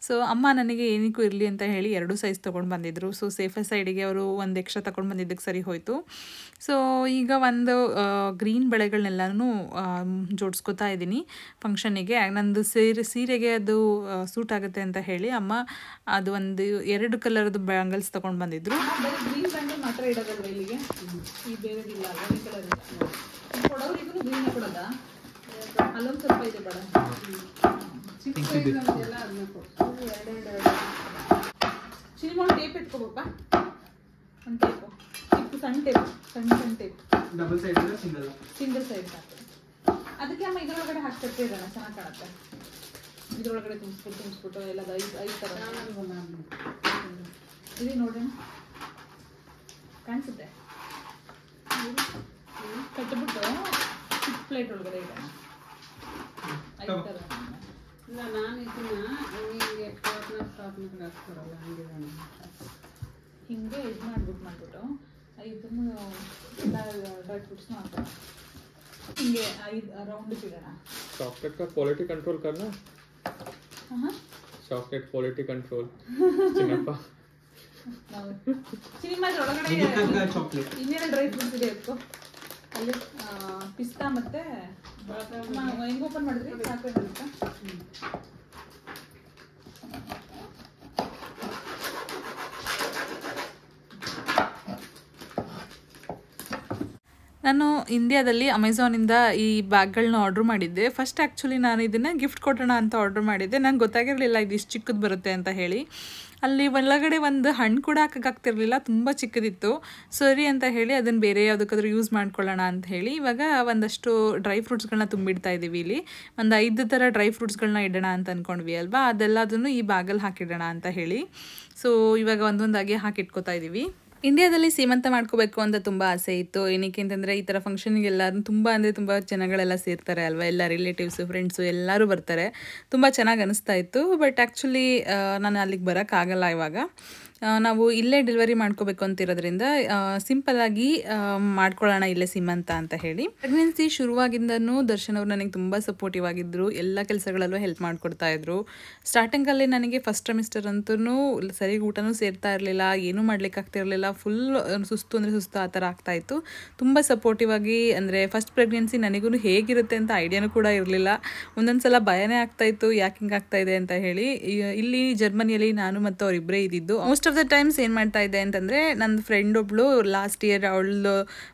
ಸೊ ಅಮ್ಮ ನನಗೆ ಏನಕ್ಕೂ ಇರಲಿ ಅಂತ ಹೇಳಿ 2 ಸೈಜ್ ತೊಗೊಂಡು ಬಂದಿದ್ದರು. ಸೊ ಸೇಫರ್ ಸೈಡಿಗೆ ಅವರು ಒಂದು ಎಕ್ಸ್ಟ್ರಾ ತೊಗೊಂಡು ಬಂದಿದ್ದಕ್ಕೆ ಸರಿ ಹೋಯಿತು. ಸೊ ಈಗ ಒಂದು ಗ್ರೀನ್ ಬಳೆಗಳನ್ನೆಲ್ಲನೂ ಜೋಡಿಸ್ಕೊತಾ ಇದ್ದೀನಿ ಫಂಕ್ಷನಿಗೆ. ನಂದು ಸೀರೆಗೆ ಅದು ಸೂಟ್ ಆಗುತ್ತೆ ಅಂತ ಹೇಳಿ ಅಮ್ಮ ಅದು ಒಂದು 2 ಕಲರ್ದು ಬ್ಯಾಂಗಲ್ಸ್ ತೊಗೊಂಡು ಬಂದಿದ್ರು. ಗ್ರೀನ್ ಬ್ಯಾಂಗಲ್ ಮಾತ್ರ ಇಡೋದಲ್ವ ಇಲ್ಲಿಗೆ, ಈ ಬೇರೆದಿಲ್ಲ ಅಲ್ಲ ಕಲರ್ ಕೊಡೋರಿಗೂ ಗ್ರೀನ್ ಕೊಡೋದಾ? ಅಲ್ಲೊಂದು ಸ್ವಲ್ಪ ಇದೆ ಬೇಡ, ಚಿಕ್ಕ ಸೈಜ್ ಎಲ್ಲ ಅದನ್ನ ಕೊಡು. ಚಿನಿಮಾ ಟೇಪ್ ಎತ್ಕೋಬೇಕ, ಒಂದು ಟೇಪು ಚಿಕ್ಕ ಸಣ್ಣ ಟೇಪ್, ಸಣ್ಣ tape double side single side ಹಾಕ್ತಾರೆ. ಅದಕ್ಕೆ ಅಮ್ಮ ಇದರೊಳಗಡೆ ಹಾಕ್ತಿರೋಣ, ಚೆನ್ನಾಗಿ ಕಾಣುತ್ತೆ. ಇದರೊಳಗಡೆ ತುಂಬಿಸ್ಬಿಟ್ಟು ಎಲ್ಲ ಐದು ಥರ ಇದೆ ನೋಡ್ರಿ, ಕಾಣಿಸುತ್ತೆ. ಕಟ್ಬಿಟ್ಟು ಚಿಕ್ಕ ಪ್ಲೇಟ್ ಒಳಗಡೆ ಇಡೋಣ. ಇಲ್ಲ, ನಾನು ಇದನ್ನ ಹಿಂಗೆ ಕಾರ್ನರ್ ಹಾಕ್ತಾರಲ್ಲ ಹಂಗಿರೋಣ. ಹಿಂಗೆ ಇದು ಮಾಡ್ಬಿಟ್ಟು ಇದನ್ನು ಎಲ್ಲ ಡ್ರೈ ಫ್ರೂಟ್ಸ್ನು ಹಾಕೋಣ. ಹಿಂಗೆ 5 ರೌಂಡ್ ಇಡೋಣ. चॉकलेट का क्वालिटी कंट्रोल करना, चॉकलेट क्वालिटी कंट्रोल चिನ್ನಪ್ಪ. ನಾವು ಸಿನಿಮಾದ ಒಳಗಡೆ ಇನ್ನೇನು ಡ್ರೈ ಫ್ರೂಟ್ಸ್ ಇದೆ ಇತ್ತು ಅಲ್ಲಿ, ಪಿಸ್ತಾ ಮತ್ತೆ ಹೆಂಗೆ ಓಪನ್ ಮಾಡಿದ್ರಿ ಸಾಕು ಇರುತ್ತೆ. ನಾನು ಇಂಡಿಯಾದಲ್ಲಿ ಅಮೆಝಾನಿಂದ ಈ ಬ್ಯಾಗ್ಗಳನ್ನ ಆರ್ಡ್ರ್ ಮಾಡಿದ್ದೆ. ಫಸ್ಟ್ ಆ್ಯಕ್ಚುಲಿ ನಾನು ಇದನ್ನು ಗಿಫ್ಟ್ ಕೊಡೋಣ ಅಂತ ಆರ್ಡ್ರ್ ಮಾಡಿದ್ದೆ. ನಂಗೆ ಗೊತ್ತಾಗಿರಲಿಲ್ಲ ಇದು ಇಷ್ಟು ಚಿಕ್ಕದು ಬರುತ್ತೆ ಅಂತ ಹೇಳಿ. ಅಲ್ಲಿ ಒಳಗಡೆ ಒಂದು ಹಣ್ಣು ಕೂಡ ಹಾಕೋಕ್ಕಾಗ್ತಿರ್ಲಿಲ್ಲ, ತುಂಬ ಚಿಕ್ಕದಿತ್ತು. ಸರಿ ಅಂತ ಹೇಳಿ ಅದನ್ನು ಬೇರೆ ಯಾವುದಕ್ಕಾದ್ರೂ ಯೂಸ್ ಮಾಡ್ಕೊಳ್ಳೋಣ ಅಂತ ಹೇಳಿ ಇವಾಗ ಒಂದಷ್ಟು ಡ್ರೈ ಫ್ರೂಟ್ಸ್ಗಳನ್ನ ತುಂಬಿಡ್ತಾ ಇದ್ದೀವಿ. ಇಲ್ಲಿ ಒಂದು 5 ಥರ ಡ್ರೈ ಫ್ರೂಟ್ಸ್ಗಳನ್ನ ಇಡೋಣ ಅಂತ ಅಂದ್ಕೊಂಡ್ವಿ ಅಲ್ವಾ, ಅದೆಲ್ಲದನ್ನು ಈ ಬ್ಯಾಗಲ್ಲಿ ಹಾಕಿಡೋಣ ಅಂತ ಹೇಳಿ. ಸೊ ಇವಾಗ ಒಂದೊಂದಾಗಿ ಹಾಕಿಟ್ಕೋತಾ ಇದ್ದೀವಿ. ಇಂಡಿಯಾದಲ್ಲಿ ಸೀಮಂತ ಮಾಡ್ಕೋಬೇಕು ಅಂತ ತುಂಬ ಆಸೆ ಇತ್ತು. ಏನಕ್ಕೆ ಅಂತಂದರೆ ಈ ಥರ ಫಂಕ್ಷನಿಗೆ ಎಲ್ಲರೂ ತುಂಬ ಜನಗಳೆಲ್ಲ ಸೇರ್ತಾರೆ ಅಲ್ವಾ, ಎಲ್ಲ ರಿಲೇಟಿವ್ಸು ಫ್ರೆಂಡ್ಸು ಎಲ್ಲರೂ ಬರ್ತಾರೆ. ತುಂಬ ಚೆನ್ನಾಗಿ ಅನಿಸ್ತಾ ಇತ್ತು. ಬಟ್ ಆ್ಯಕ್ಚುಲಿ ನಾನು ಅಲ್ಲಿಗೆ ಬರೋಕ್ಕಾಗಲ್ಲ ಇವಾಗ. ನಾವು ಇಲ್ಲೇ ಡೆಲಿವರಿ ಮಾಡ್ಕೋಬೇಕು ಅಂತಿರೋದ್ರಿಂದ ಸಿಂಪಲ್ಲಾಗಿ ಮಾಡ್ಕೊಳ್ಳೋಣ ಇಲ್ಲೇ ಸೀಮಂತ ಅಂತ ಹೇಳಿ. ಪ್ರೆಗ್ನೆನ್ಸಿ ಶುರುವಾಗಿಂದನೂ ದರ್ಶನ್ ಅವರು ನನಗೆ ತುಂಬ ಸಪೋರ್ಟಿವ್ ಆಗಿದ್ದರು. ಎಲ್ಲ ಕೆಲಸಗಳಲ್ಲೂ ಹೆಲ್ಪ್ ಮಾಡಿಕೊಡ್ತಾಯಿದ್ರು. ಸ್ಟಾರ್ಟಿಂಗಲ್ಲಿ ನನಗೆ ಫಸ್ಟ್ ಟ್ರೈಮಿಸ್ಟರ್ ಅಂತೂ ಸರಿಗೆ ಊಟನೂ ಸೇರ್ತಾ ಇರಲಿಲ್ಲ, ಏನೂ ಮಾಡ್ಲಿಕ್ಕೆ ಆಗ್ತಿರಲಿಲ್ಲ. ಫುಲ್ ಸುಸ್ತು ಆ ಥರ ಆಗ್ತಾಯಿತ್ತು. ತುಂಬ ಸಪೋರ್ಟಿವ್ ಆಗಿ, ಅಂದರೆ ಫಸ್ಟ್ ಪ್ರೆಗ್ನೆನ್ಸಿ ನನಗೂ ಹೇಗಿರುತ್ತೆ ಅಂತ ಐಡಿಯಾನೂ ಕೂಡ ಇರಲಿಲ್ಲ. ಒಂದೊಂದು ಸಲ ಭಯನೇ ಆಗ್ತಾಯಿತ್ತು, ಯಾಕೆ ಹಿಂಗೆ ಆಗ್ತಾಯಿದೆ ಅಂತ ಹೇಳಿ. ಇಲ್ಲಿ ಜರ್ಮನಿಯಲ್ಲಿ ನಾನು ಮತ್ತು ಅವರಿಬ್ಬರೇ ಇದ್ದಿದ್ದು. ಮೋಸ್ಟ್ ಆಫ್ ದ ಟೈಮ್ಸ್ ಏನು ಮಾಡ್ತಾ ಇದ್ದೆ ಅಂತಂದರೆ, ನನ್ನ ಫ್ರೆಂಡ್ ಒಬ್ಳು ಲಾಸ್ಟ್ ಇಯರ್ ಅವಳು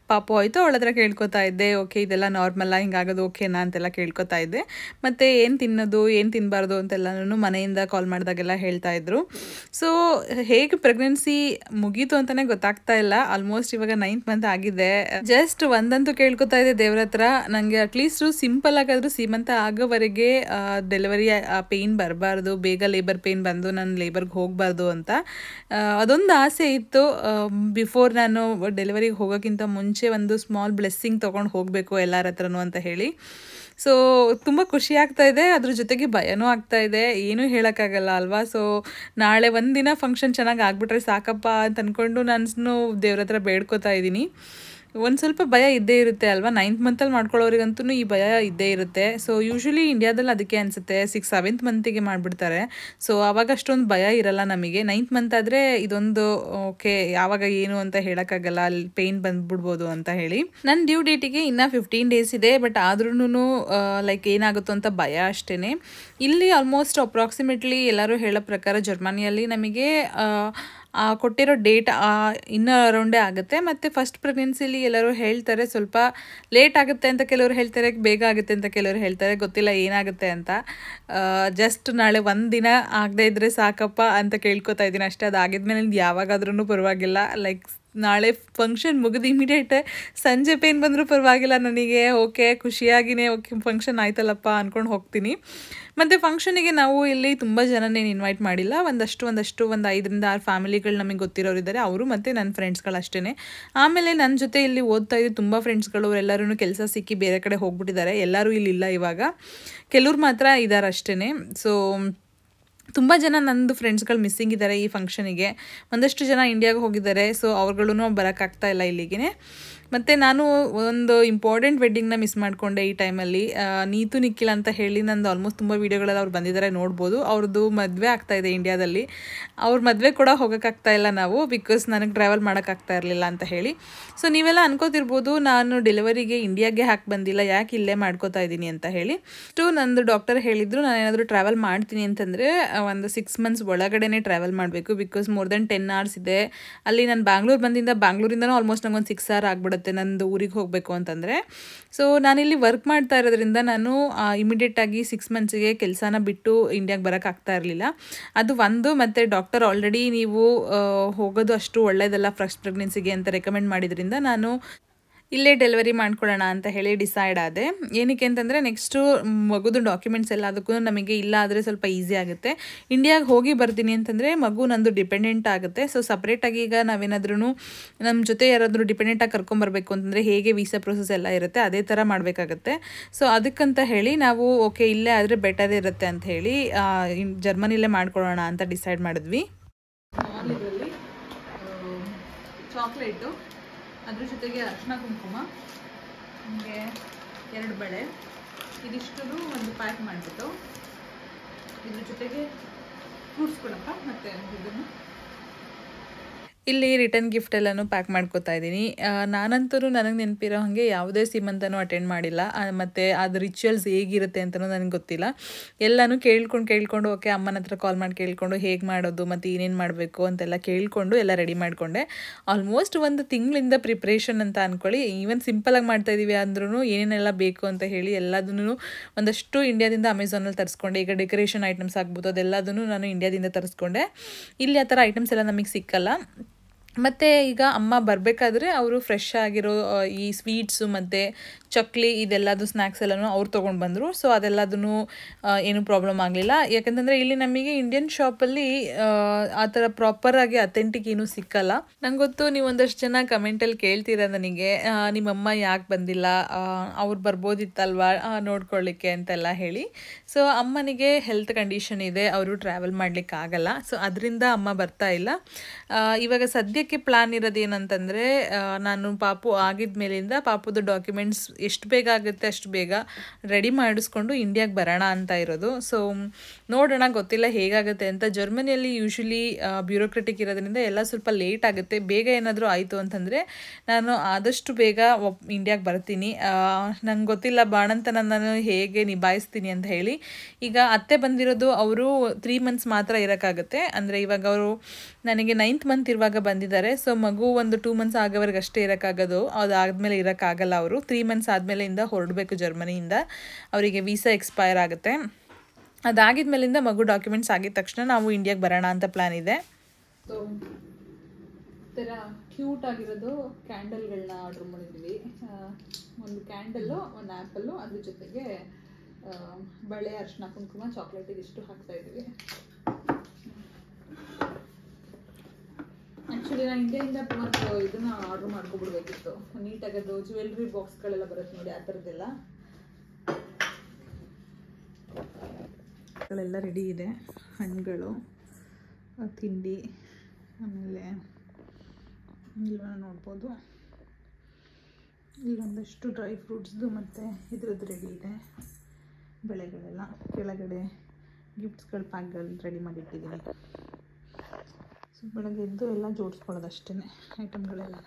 ಪಾಪು ಆಯಿತು, ಅವಳ ಹತ್ರ ಕೇಳ್ಕೊತಾ ಇದ್ದೆ. ಓಕೆ ಇದೆಲ್ಲ ನಾರ್ಮಲ್ಲ, ಹಿಂಗಾಗೋದು ಓಕೆನಾ ಅಂತೆಲ್ಲ ಕೇಳ್ಕೊತಾ ಇದ್ದೆ. ಮತ್ತು ಏನು ತಿನ್ನೋದು ಏನು ತಿನ್ನಬಾರ್ದು ಅಂತೆಲ್ಲನೂ ಮನೆಯಿಂದ ಕಾಲ್ ಮಾಡಿದಾಗೆಲ್ಲ ಹೇಳ್ತಾ ಇದ್ರು. ಸೊ ಹೇಗೆ ಪ್ರೆಗ್ನೆನ್ಸಿ ಮುಗೀತು ಅಂತಲೇ ಗೊತ್ತಾಗ್ತಾ ಇಲ್ಲ. ಆಲ್ಮೋಸ್ಟ್ ಇವಾಗ 9th ಮಂತ್ ಆಗಿದೆ. ಜಸ್ಟ್ ಒಂದಂತೂ ಕೇಳ್ಕೊತಾ ಇದೆ ದೇವ್ರ ಹತ್ರ, ನನಗೆ ಅಟ್ಲೀಸ್ಟು ಸಿಂಪಲ್ ಆಗಾದರೂ ಸೀಮಂತ ಆಗೋವರೆಗೆ ಡೆಲಿವರಿ ಪೇಯ್ನ್ ಬರಬಾರ್ದು, ಬೇಗ ಲೇಬರ್ ಪೇಯ್ನ್ ಬಂದು ನಾನು ಲೇಬರ್ಗೆ ಹೋಗಬಾರ್ದು ಅಂತ. ಅದೊಂದು ಆಸೆ ಇತ್ತು. ಬಿಫೋರ್ ನಾನು ಡೆಲಿವರಿಗೆ ಹೋಗೋಕ್ಕಿಂತ ಮುಂಚೆ ಒಂದು ಸ್ಮಾಲ್ ಬ್ಲೆಸ್ಸಿಂಗ್ ತೊಗೊಂಡು ಹೋಗಬೇಕು ಎಲ್ಲರ ಹತ್ರನೂ ಅಂತ ಹೇಳಿ. ಸೊ ತುಂಬ ಖುಷಿ ಆಗ್ತಾ ಇದೆ, ಅದ್ರ ಜೊತೆಗೆ ಭಯನೂ ಆಗ್ತಾ ಇದೆ. ಏನೂ ಹೇಳೋಕ್ಕಾಗಲ್ಲ ಅಲ್ವಾ. ಸೊ ನಾಳೆ ಒಂದಿನ ಫಂಕ್ಷನ್ ಚೆನ್ನಾಗಿ ಆಗ್ಬಿಟ್ರೆ ಸಾಕಪ್ಪ ಅಂತ ಅಂದ್ಕೊಂಡು ನಾನು ದೇವ್ರ ಹತ್ರ ಬೇಡ್ಕೋತಾ ಇದ್ದೀನಿ. ಒಂದು ಸ್ವಲ್ಪ ಭಯ ಇದ್ದೇ ಇರುತ್ತೆ ಅಲ್ವಾ. 9th ಮಂತಲ್ಲಿ ಮಾಡ್ಕೊಳ್ಳೋರಿಗಂತೂ ಈ ಭಯ ಇದ್ದೇ ಇರುತ್ತೆ. ಸೊ ಯೂಶ್ವಲಿ ಇಂಡಿಯಾದಲ್ಲಿ ಅದಕ್ಕೆ ಅನಿಸುತ್ತೆ 6-7th ಮಂತಿಗೆ ಮಾಡಿಬಿಡ್ತಾರೆ. ಸೊ ಆವಾಗ ಅಷ್ಟೊಂದು ಭಯ ಇರಲ್ಲ ನಮಗೆ. 9th ಮಂತ್ ಆದರೆ ಇದೊಂದು ಓಕೆ ಯಾವಾಗ ಏನು ಅಂತ ಹೇಳೋಕ್ಕಾಗಲ್ಲ, ಅಲ್ಲಿ ಪೇಯ್ನ್ ಬಂದ್ಬಿಡ್ಬೋದು ಅಂತ ಹೇಳಿ. ನನ್ನ ಡ್ಯೂ ಡೇಟಿಗೆ ಇನ್ನೂ 15 ಡೇಸ್ ಇದೆ. ಬಟ್ ಆದ್ರೂ ಲೈಕ್ ಏನಾಗುತ್ತೋ ಅಂತ ಭಯ ಅಷ್ಟೇ. ಇಲ್ಲಿ ಆಲ್ಮೋಸ್ಟ್ ಅಪ್ರಾಕ್ಸಿಮೇಟ್ಲಿ ಎಲ್ಲರೂ ಹೇಳೋ ಪ್ರಕಾರ ಜರ್ಮನಿಯಲ್ಲಿ ನಮಗೆ ಕೊಟ್ಟಿರೋ ಡೇಟ್ ಇನ್ನೂ ಅರೌಂಡೇ ಆಗುತ್ತೆ. ಮತ್ತು ಫಸ್ಟ್ ಪ್ರೆಗ್ನೆನ್ಸಿಲಿ ಎಲ್ಲರೂ ಹೇಳ್ತಾರೆ ಸ್ವಲ್ಪ ಲೇಟ್ ಆಗುತ್ತೆ ಅಂತ, ಕೆಲವರು ಹೇಳ್ತಾರೆ ಬೇಗ ಆಗುತ್ತೆ ಅಂತ, ಕೆಲವರು ಹೇಳ್ತಾರೆ ಗೊತ್ತಿಲ್ಲ ಏನಾಗುತ್ತೆ ಅಂತ. ಜಸ್ಟ್ ನಾಳೆ ಒಂದಿನ ಆಗದೆ ಇದ್ದರೆ ಸಾಕಪ್ಪ ಅಂತ ಕೇಳ್ಕೊತಾ ಇದ್ದೀನಿ ಅಷ್ಟೇ. ಅದಾಗಿದ್ಮೇಲೆ ಯಾವಾಗಾದ್ರೂ ಪರವಾಗಿಲ್ಲ. ಲೈಕ್ ನಾಳೆ ಫಂಕ್ಷನ್ ಮುಗಿದು ಇಮಿಡಿಯೇಟ್ ಸಂಜೆ ಪೇನ್ ಬಂದರೂ ಪರವಾಗಿಲ್ಲ ನನಗೆ. ಓಕೆ ಖುಷಿಯಾಗಿನೇ ಓಕೆ ಫಂಕ್ಷನ್ ಆಯ್ತಲ್ಲಪ್ಪ ಅಂದ್ಕೊಂಡು ಹೋಗ್ತೀನಿ. ಮತ್ತು ಫಂಕ್ಷನಿಗೆ ನಾವು ಇಲ್ಲಿ ತುಂಬ ಜನನೇನು ಇನ್ವೈಟ್ ಮಾಡಿಲ್ಲ. ಒಂದಷ್ಟು ಒಂದು 5-6 ಫ್ಯಾಮಿಲಿಗಳು ನಮಗೆ ಗೊತ್ತಿರೋರಿದ್ದಾರೆ, ಅವರು ಮತ್ತು ನನ್ನ ಫ್ರೆಂಡ್ಸ್ಗಳು ಅಷ್ಟೇ. ಆಮೇಲೆ ನನ್ನ ಜೊತೆ ಇಲ್ಲಿ ಓದ್ತಾ ಇದ್ದು ತುಂಬ ಫ್ರೆಂಡ್ಸ್ಗಳು ಅವರೆಲ್ಲರೂ ಕೆಲಸ ಸಿಕ್ಕಿ ಬೇರೆ ಕಡೆ ಹೋಗ್ಬಿಟ್ಟಿದ್ದಾರೆ. ಎಲ್ಲರೂ ಇಲ್ಲಿಲ್ಲ ಇವಾಗ, ಕೆಲವ್ರು ಮಾತ್ರ ಇದ್ದಾರೆ ಅಷ್ಟೇ. ಸೊ ತುಂಬ ಜನ ನಂದು ಫ್ರೆಂಡ್ಸ್ಗಳು ಮಿಸ್ಸಿಂಗ್ ಇದ್ದಾರೆ ಈ ಫಂಕ್ಷನಿಗೆ. ಒಂದಷ್ಟು ಜನ ಇಂಡಿಯಾಗೆ ಹೋಗಿದ್ದಾರೆ. ಸೊ ಅವ್ರುಗಳೂ ಬರೋಕ್ಕಾಗ್ತಾ ಇಲ್ಲ ಇಲ್ಲಿಗೆ. ಮತ್ತು ನಾನು ಒಂದು ಇಂಪಾರ್ಟೆಂಟ್ ವೆಡ್ಡಿಂಗ್ನ ಮಿಸ್ ಮಾಡಿಕೊಂಡೆ ಈ ಟೈಮಲ್ಲಿ. ನೀತು ನಿಖಿಲ್ ಅಂತ ಹೇಳಿ ನಂದು ಆಲ್ಮೋಸ್ಟ್ ತುಂಬ ವೀಡಿಯೋಗಳಲ್ಲಿ ಅವ್ರು ಬಂದಿದ್ದಾರೆ, ನೋಡ್ಬೋದು. ಅವ್ರದ್ದು ಮದುವೆ ಆಗ್ತಾಯಿದೆ ಇಂಡಿಯಾದಲ್ಲಿ. ಅವ್ರ ಮದುವೆ ಕೂಡ ಹೋಗೋಕ್ಕಾಗ್ತಾ ಇಲ್ಲ ನಾವು, ಬಿಕಾಸ್ ನನಗೆ ಟ್ರಾವೆಲ್ ಮಾಡೋಕ್ಕಾಗ್ತಾ ಇರಲಿಲ್ಲ ಅಂತ ಹೇಳಿ. ಸೊ ನೀವೆಲ್ಲ ಅನ್ಕೋತಿರ್ಬೋದು ನಾನು ಡೆಲಿವರಿಗೆ ಇಂಡಿಯಾಗೆ ಹಾಕಿ ಬಂದಿಲ್ಲ, ಯಾಕೆ ಇಲ್ಲೇ ಮಾಡ್ಕೋತಾ ಇದ್ದೀನಿ ಅಂತ ಹೇಳಿ. ನಂದು ಡಾಕ್ಟರ್ ಹೇಳಿದ್ರು ನಾನು ಏನಾದರೂ ಟ್ರಾವೆಲ್ ಮಾಡ್ತೀನಿ ಅಂತಂದರೆ ಒಂದು 6 months ಒಳಗಡೆನೇ ಟ್ರಾವೆಲ್ ಮಾಡಬೇಕು, ಬಿಕಾಸ್ ಮೋರ್ ದೆನ್ 10 hours ಇದೆ ಅಲ್ಲಿ. ನಾನು ಬ್ಯಾಂಗ್ಳೂರಿಂದನೂ ಆಲ್ಮೋಸ್ಟ್ ನಂಗೊಂದು 6 hour ಆಗಿಬಿಡುತ್ತೆ ನಂದು ಊರಿಗೆ ಹೋಗಬೇಕು ಅಂತಂದರೆ. ಸೊ ನಾನಿಲ್ಲಿ ವರ್ಕ್ ಮಾಡ್ತಾ ಇರೋದ್ರಿಂದ ನಾನು ಇಮಿಡಿಯೇಟಾಗಿ 6 monthsಗೆ ಕೆಲಸನ ಬಿಟ್ಟು ಇಂಡಿಯಾಗೆ ಬರೋಕ್ಕಾಗ್ತಾ ಇರಲಿಲ್ಲ. ಅದು ಒಂದು. ಮತ್ತು ಡಾಕ್ಟರ್ ಆಲ್ರೆಡಿ ನೀವು ಹೋಗೋದು ಅಷ್ಟು ಒಳ್ಳೆಯದಲ್ಲ ಫಸ್ಟ್ ಪ್ರೆಗ್ನೆನ್ಸಿಗೆ ಅಂತ ರೆಕಮೆಂಡ್ ಮಾಡಿದ್ರಿಂದ ನಾನು ಇಲ್ಲೇ ಡೆಲಿವರಿ ಮಾಡ್ಕೊಳ್ಳೋಣ ಅಂತ ಹೇಳಿ ಡಿಸೈಡ್ ಆದೆ. ಏನಕ್ಕೆ ಅಂತಂದರೆ ನೆಕ್ಸ್ಟು ಮಗುದು ಡಾಕ್ಯುಮೆಂಟ್ಸ್ ಎಲ್ಲ ಅದಕ್ಕೂ ನಮಗೆ ಇಲ್ಲ ಆದರೆ ಸ್ವಲ್ಪ ಈಸಿ ಆಗುತ್ತೆ. ಇಂಡಿಯಾಗೆ ಹೋಗಿ ಬರ್ತೀನಿ ಅಂತಂದರೆ ಮಗು ನಂದು ಡಿಪೆಂಡೆಂಟ್ ಆಗುತ್ತೆ. ಸೊ ಸಪ್ರೇಟಾಗಿ ಈಗ ನಾವೇನಾದ್ರೂ ನಮ್ಮ ಜೊತೆ ಯಾರಾದರೂ ಡಿಪೆಂಡೆಂಟಾಗಿ ಕರ್ಕೊಂಬರ್ಬೇಕು ಅಂತಂದರೆ ಹೇಗೆ ವೀಸಾ ಪ್ರೊಸೆಸ್ ಎಲ್ಲ ಇರುತ್ತೆ ಅದೇ ಥರ ಮಾಡಬೇಕಾಗತ್ತೆ. ಸೊ ಅದಕ್ಕಂತ ಹೇಳಿ ನಾವು ಓಕೆ ಇಲ್ಲೇ ಆದರೆ ಬೆಟರ್ ಇರುತ್ತೆ ಅಂತ ಹೇಳಿ ಜರ್ಮನಿಲೇ ಮಾಡ್ಕೊಳ್ಳೋಣ ಅಂತ ಡಿಸೈಡ್ ಮಾಡಿದ್ವಿ. ಇದರಲ್ಲಿ ಚಾಕ್ಲೇಟು, ಅದ್ರ ಜೊತೆಗೆ ಅರಿಶಿನ ಕುಂಕುಮ, ನಿಮಗೆ 2 ಬಳೆ, ಇದಿಷ್ಟು ಒಂದು ಪ್ಯಾಕ್ ಮಾಡಿಬಿಟ್ಟು ಇದ್ರ ಜೊತೆಗೆ ಫ್ರೂಟ್ಸ್ ಕೊಡಪ್ಪ. ಮತ್ತು ಇದನ್ನು ಇಲ್ಲಿ ರಿಟರ್ನ್ ಗಿಫ್ಟ್ ಎಲ್ಲನೂ ಪ್ಯಾಕ್ ಮಾಡ್ಕೋತಾ ಇದ್ದೀನಿ. ನಾನಂತೂ ನನಗೆ ನೆನಪಿರೋ ಹಾಗೆ ಯಾವುದೇ ಸೀಮಂತನೂ ಅಟೆಂಡ್ ಮಾಡಿಲ್ಲ. ಮತ್ತು ಅದು ರಿಚುವಲ್ಸ್ ಹೇಗಿರುತ್ತೆ ಅಂತಲೂ ನನಗೆ ಗೊತ್ತಿಲ್ಲ. ಎಲ್ಲನೂ ಕೇಳ್ಕೊಂಡು ಓಕೆ ಅಮ್ಮನ ಹತ್ರ ಕಾಲ್ ಮಾಡಿ ಕೇಳಿಕೊಂಡು ಹೇಗೆ ಮಾಡೋದು ಮತ್ತು ಏನೇನು ಮಾಡಬೇಕು ಅಂತೆಲ್ಲ ಕೇಳಿಕೊಂಡು ಎಲ್ಲ ರೆಡಿ ಮಾಡಿಕೊಂಡೆ. ಆಲ್ಮೋಸ್ಟ್ ಒಂದು ತಿಂಗಳಿಂದ ಪ್ರಿಪ್ರೇಷನ್ ಅಂತ ಅಂದ್ಕೊಳ್ಳಿ. ಈವನ್ ಸಿಂಪಲಾಗಿ ಮಾಡ್ತಾಯಿದ್ದೀವಿ ಅಂದ್ರೂ ಏನೇನೆಲ್ಲ ಬೇಕು ಅಂತ ಹೇಳಿ ಎಲ್ಲದನ್ನೂ ಒಂದಷ್ಟು ಇಂಡಿಯಾದಿಂದ ಅಮೆಝಾನಲ್ಲಿ ತರಿಸ್ಕೊಂಡೆ. ಈಗ ಡೆಕೋರೇಷನ್ ಐಟಮ್ಸ್ ಆಗ್ಬೋದು ಅದೆಲ್ಲದನ್ನು ನಾನು ಇಂಡಿಯಾದಿಂದ ತರಿಸ್ಕೊಂಡೆ. ಇಲ್ಲಿ ಆ ಥರ ಐಟಮ್ಸ್ ಎಲ್ಲ ನಮಗೆ ಸಿಕ್ಕಲ್ಲ. ಮತ್ತು ಈಗ ಅಮ್ಮ ಬರಬೇಕಾದ್ರೆ ಅವರು ಫ್ರೆಶ್ ಆಗಿರೋ ಈ ಸ್ವೀಟ್ಸು ಮತ್ತು ಚಕ್ಲಿ ಇದೆಲ್ಲದು ಸ್ನ್ಯಾಕ್ಸ್ ಎಲ್ಲನೂ ಅವ್ರು ತೊಗೊಂಡು ಬಂದರು. ಸೊ ಅದೆಲ್ಲದೂ ಏನೂ ಪ್ರಾಬ್ಲಮ್ ಆಗಲಿಲ್ಲ. ಯಾಕಂತಂದರೆ ಇಲ್ಲಿ ನಮಗೆ ಇಂಡಿಯನ್ ಶಾಪಲ್ಲಿ ಆ ಥರ ಪ್ರಾಪರಾಗಿ ಅಥೆಂಟಿಕ್ ಏನೂ ಸಿಕ್ಕಲ್ಲ. ನಂಗೆ ಗೊತ್ತು ನೀವು ಒಂದಷ್ಟು ಜನ ಕಮೆಂಟಲ್ಲಿ ಕೇಳ್ತೀರ ನನಗೆ ನಿಮ್ಮಮ್ಮ ಯಾಕೆ ಬಂದಿಲ್ಲ, ಅವ್ರು ಬರ್ಬೋದಿತ್ತಲ್ವ ನೋಡ್ಕೊಳ್ಳಿಕ್ಕೆ ಅಂತೆಲ್ಲ ಹೇಳಿ. ಸೊ ಅಮ್ಮನಿಗೆ ಹೆಲ್ತ್ ಕಂಡೀಷನ್ ಇದೆ, ಅವರು ಟ್ರಾವೆಲ್ ಮಾಡಲಿಕ್ಕಾಗಲ್ಲ. ಸೊ ಅದರಿಂದ ಅಮ್ಮ ಬರ್ತಾ ಇಲ್ಲ. ಇವಾಗ ಸದ್ಯಕ್ಕೆ ಪ್ಲಾನ್ ಇರೋದೇನಂತಂದರೆ ನಾನು ಪಾಪು ಆಗಿದ ಮೇಲಿಂದ ಪಾಪುದು ಡಾಕ್ಯುಮೆಂಟ್ಸ್ ಎಷ್ಟು ಬೇಗ ಆಗುತ್ತೆ ಅಷ್ಟು ಬೇಗ ರೆಡಿ ಮಾಡಿಸ್ಕೊಂಡು ಇಂಡಿಯಾಗೆ ಬರೋಣ ಅಂತ ಇರೋದು. ಸೊ ನೋಡೋಣ, ಗೊತ್ತಿಲ್ಲ ಹೇಗಾಗುತ್ತೆ ಅಂತ. ಜರ್ಮನಿಯಲ್ಲಿ ಯೂಶ್ವಲಿ ಬ್ಯೂರೋಕ್ರೆಟಿಕ್ ಇರೋದ್ರಿಂದ ಎಲ್ಲ ಸ್ವಲ್ಪ ಲೇಟ್ ಆಗುತ್ತೆ. ಬೇಗ ಏನಾದರೂ ಆಯಿತು ಅಂತಂದರೆ ನಾನು ಆದಷ್ಟು ಬೇಗ ಇಂಡಿಯಾಗೆ ಬರ್ತೀನಿ. ನಂಗೆ ಗೊತ್ತಿಲ್ಲ ಬಾಣಂತನ ನಾನು ಹೇಗೆ ನಿಭಾಯಿಸ್ತೀನಿ ಅಂತ ಹೇಳಿ. ಈಗ ಅತ್ತೆ ಬಂದಿರೋದು ಅವರು 3 months ಮಾತ್ರ ಇರೋಕ್ಕಾಗುತ್ತೆ. ಅಂದರೆ ಇವಾಗ ಅವರು ನನಗೆ 9th month ಇರುವಾಗ ಬಂದಿದ್ದಾರೆ. ಸೊ ಮಗು ಒಂದು 2 months ಆಗೋವರೆಗೆ ಅಷ್ಟೇ ಇರೋಕ್ಕಾಗೋದು, ಅದಾದಮೇಲೆ ಇರೋಕ್ಕಾಗಲ್ಲ. ಅವರು 3 months ಆದಮೇಲೆಯಿಂದ ಹೊರಡಬೇಕು ಜರ್ಮನಿಯಿಂದ, ಅವರಿಗೆ ವೀಸಾ ಎಕ್ಸ್ಪೈರ್ ಆಗುತ್ತೆ. ಅದಾಗಿದ ಮೇಲಿಂದ ಮಗು ಡಾಕ್ಯುಮೆಂಟ್ಸ್ ಆಗಿದ ತಕ್ಷಣ ನಾವು ಇಂಡಿಯಾಗೆ ಬರೋಣ ಅಂತ ಪ್ಲ್ಯಾನ್ ಇದೆ. ಸೊ ಥರ ಕ್ಯೂಟ್ ಆಗಿರೋದು ಕ್ಯಾಂಡಲ್ಗಳನ್ನ ಆರ್ಡ್ರ್ ಮಾಡಿದ್ವಿ. ಒಂದು ಕ್ಯಾಂಡಲ್ಲು, ಒಂದು ಆ್ಯಪಲ್ಲು, ಅದ್ರ ಜೊತೆಗೆ ಬಳೆ, ಅರಿಶಿನ ಕುಂಕುಮ, ಚಾಕ್ಲೇಟ್ ಇದಿಷ್ಟು ಹಾಕ್ತಾಯಿದ್ವಿ. ಆ್ಯಕ್ಚುಲಿ ನಾನು ಇಂಡಿಯಾದಿಂದ ಒಂದು ಇದನ್ನು ಆರ್ಡ್ರ್ ಮಾಡ್ಕೊಬಿಡ್ಬೇಕಿತ್ತು. ನೀಟಾಗಿ ಅದು ಜ್ಯುವೆಲ್ರಿ ಬಾಕ್ಸ್ಗಳೆಲ್ಲ ಬರುತ್ತೆ ನೋಡಿ, ಆ ಥರದ್ದೆಲ್ಲ ಗಳೆಲ್ಲ ರೆಡಿ ಇದೆ. ಹಣ್ಣುಗಳು, ತಿಂಡಿ, ಆಮೇಲೆ ಇಲ್ವ ನೋಡ್ಬೋದು ಇಲ್ಲೊಂದಷ್ಟು ಡ್ರೈ ಫ್ರೂಟ್ಸ್ದು ಮತ್ತು ಇದ್ರದ್ದು ರೆಡಿ ಇದೆ. ಬೆಳೆಗಳೆಲ್ಲ ಕೆಳಗಡೆ ಗಿಫ್ಟ್ಸ್ಗಳ ಪ್ಯಾಕ್ಗಳು ರೆಡಿ ಮಾಡಿಟ್ಟಿದ್ದೀನಿ. ಸೊ ಬೆಳಗ್ಗೆ ಎದ್ದು ಎಲ್ಲ ಜೋಡಿಸ್ಕೊಳ್ಳೋದು ಅಷ್ಟೇ ಐಟಮ್ಗಳೆಲ್ಲ.